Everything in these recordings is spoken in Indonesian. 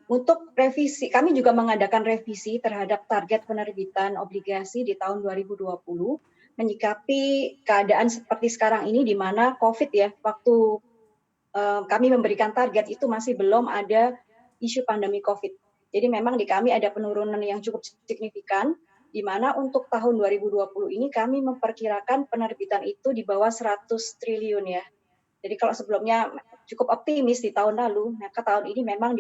Untuk revisi, kami juga mengadakan revisi terhadap target penerbitan obligasi di tahun 2020, menyikapi keadaan seperti sekarang ini di mana COVID ya, waktu kami memberikan target itu masih belum ada isu pandemi COVID. Jadi memang di kami ada penurunan yang cukup signifikan, di mana untuk tahun 2020 ini kami memperkirakan penerbitan itu di bawah 100 triliun ya. Jadi kalau sebelumnya cukup optimis di tahun lalu, maka tahun ini memang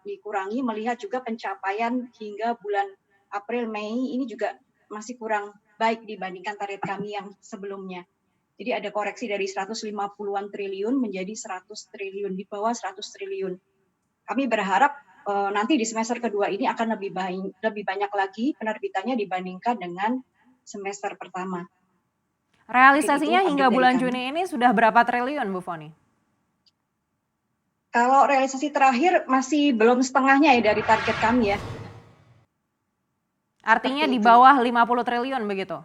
dikurangi melihat juga pencapaian hingga bulan April, Mei ini juga masih kurang baik dibandingkan target kami yang sebelumnya. Jadi ada koreksi dari 150-an triliun menjadi 100 triliun, di bawah 100 triliun. Kami berharap nanti di semester kedua ini akan lebih banyak lagi penerbitannya dibandingkan dengan semester pertama. Realisasinya hingga bulan Juni ini sudah berapa triliun, Bu Foni? Kalau realisasi terakhir masih belum setengahnya ya dari target kami ya. Artinya di bawah 50 triliun begitu?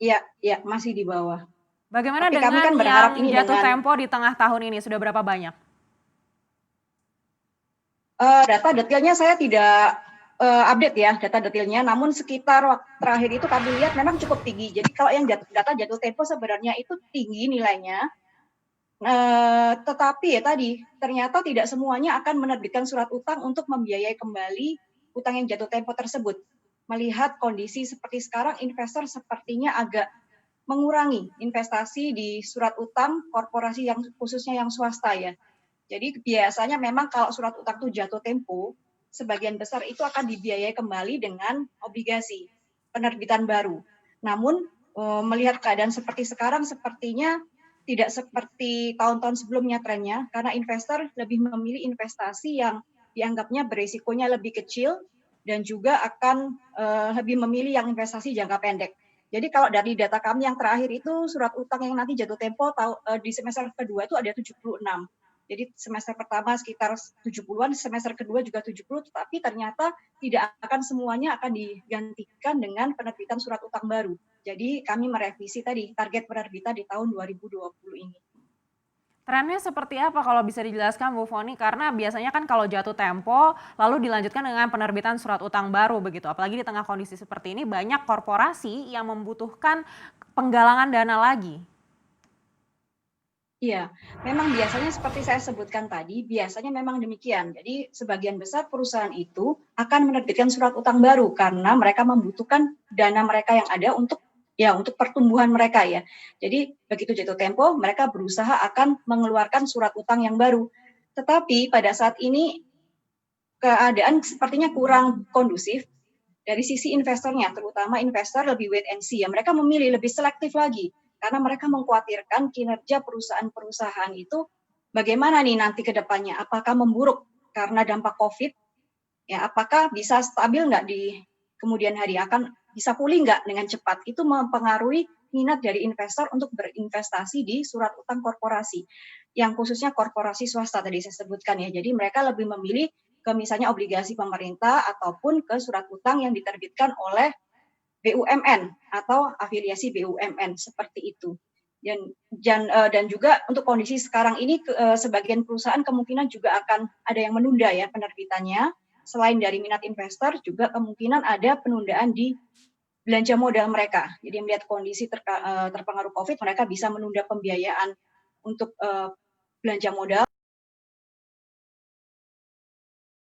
Iya, masih di bawah. Bagaimana Tapi dengan kami kan berharap yang ini jatuh dengan tempo di tengah tahun ini, sudah berapa banyak? Data detailnya saya tidak update ya, data detailnya, namun sekitar waktu terakhir itu kami lihat memang cukup tinggi. Jadi kalau yang data jatuh tempo sebenarnya itu tinggi nilainya, tetapi ya tadi, ternyata tidak semuanya akan menerbitkan surat utang untuk membiayai kembali utang yang jatuh tempo tersebut. Melihat kondisi seperti sekarang, investor sepertinya agak mengurangi investasi di surat utang korporasi yang khususnya yang swasta ya. Jadi biasanya memang kalau surat utang itu jatuh tempo, sebagian besar itu akan dibiayai kembali dengan obligasi penerbitan baru. Namun melihat keadaan seperti sekarang sepertinya tidak seperti tahun-tahun sebelumnya trennya, karena investor lebih memilih investasi yang dianggapnya berisikonya lebih kecil dan juga akan lebih memilih yang investasi jangka pendek. Jadi kalau dari data kami yang terakhir itu surat utang yang nanti jatuh tempo di semester kedua itu ada 76. Jadi semester pertama sekitar 70-an, semester kedua juga 70, tetapi ternyata tidak akan semuanya akan digantikan dengan penerbitan surat utang baru. Jadi kami merevisi tadi target penerbitan di tahun 2020 ini. Trennya seperti apa kalau bisa dijelaskan Bu Foni? Karena biasanya kan kalau jatuh tempo lalu dilanjutkan dengan penerbitan surat utang baru begitu. Apalagi di tengah kondisi seperti ini banyak korporasi yang membutuhkan penggalangan dana lagi. Iya, memang biasanya seperti saya sebutkan tadi, biasanya memang demikian. Jadi sebagian besar perusahaan itu akan menerbitkan surat utang baru karena mereka membutuhkan dana mereka yang ada untuk pertumbuhan mereka ya. Jadi begitu jatuh tempo, mereka berusaha akan mengeluarkan surat utang yang baru. Tetapi pada saat ini keadaan sepertinya kurang kondusif dari sisi investornya, terutama investor lebih wait and see ya. Mereka memilih lebih selektif lagi karena mereka mengkhawatirkan kinerja perusahaan-perusahaan itu bagaimana nih nanti ke depannya, apakah memburuk karena dampak COVID, ya apakah bisa stabil nggak di kemudian hari, akan bisa pulih nggak dengan cepat. Itu mempengaruhi minat dari investor untuk berinvestasi di surat utang korporasi, yang khususnya korporasi swasta tadi saya sebutkan ya. Jadi mereka lebih memilih ke misalnya obligasi pemerintah ataupun ke surat utang yang diterbitkan oleh BUMN atau afiliasi BUMN seperti itu. Dan juga untuk kondisi sekarang ini sebagian perusahaan kemungkinan juga akan ada yang menunda ya penerbitannya. Selain dari minat investor juga kemungkinan ada penundaan di belanja modal mereka. Jadi melihat kondisi terpengaruh COVID, mereka bisa menunda pembiayaan untuk belanja modal.